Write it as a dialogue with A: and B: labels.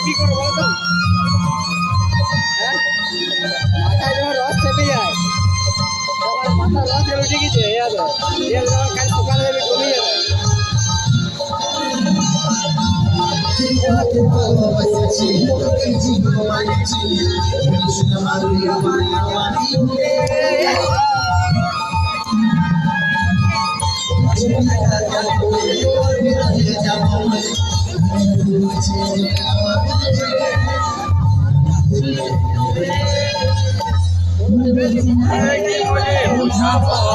A: কি করবো বলতো মাথায় যখন রস চেপে যায় তখন মাথার রস উঠে গেছে কাল সকালে যাবে কমে যাবে
B: Hey,